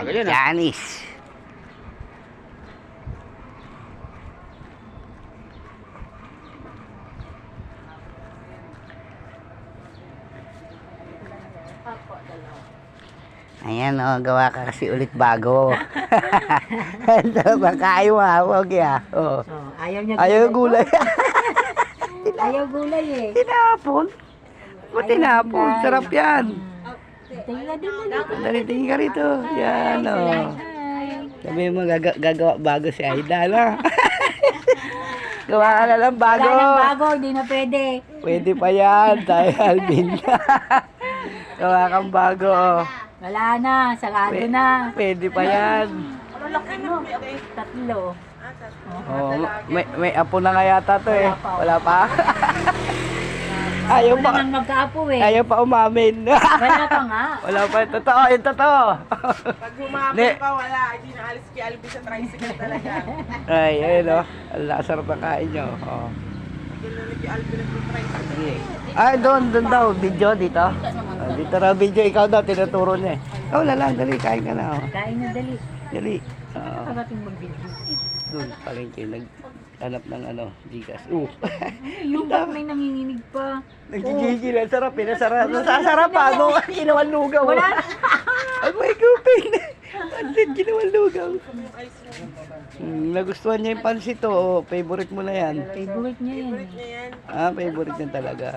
Bago yun, Janice. Ayan o, gawa ka kasi ulit bago. Ito, baka ayaw hawag ya. Oh. Ayaw niya Ayaw gulay. Ayaw gulay eh. Tinapon. Ba't tinapon? Sarap yan. Tingnan din mo dito. Dali, tingin ka rito. Yan o. Sabi mo, gagawa bago si Aida, no? Gawa ka na lang bago. Wala nang bago, hindi na pwede. Pwede pa yan, tayo Alvin. Gawa kang bago. Wala na, sarado na. Pwede pa yan. Tatlo. Oh, may apo na nga yata to eh. Wala pa? Ayaw Wala pa. nang magkaapo eh. Ayaw pa umamin. Wala pa nga. Wala pa. Totoo, yung totoo. Pag humapon pa, wala. Hindi naalis kay Alvin sa tricycle talaga. Ay, ayun o. Ang sarap na kain nyo. Oh. Ganun kay Alvin nag-tricycle. Sige. Ay, doon daw. Video dito. Oh, dito raw video. Ikaw daw, tinuturo niya eh. Oh, lang. Dali, kain ka na. Oh. Kain na dali. Dali. Oo. Pagating mag-video. Doon, palengke. Naghanap ng Gcash. Yung ba't may nanginginig pa? Nagigigil. Ang sarap eh. Nasasarap pa. Ano? Ginawang lugaw. Wala na. Ang may gupin. Pansit, ginawang lugaw. Nagustuhan niya yung pansit to. Oh, favorite mo na yan. Favorite niya yan. Yan. Favorite niya talaga.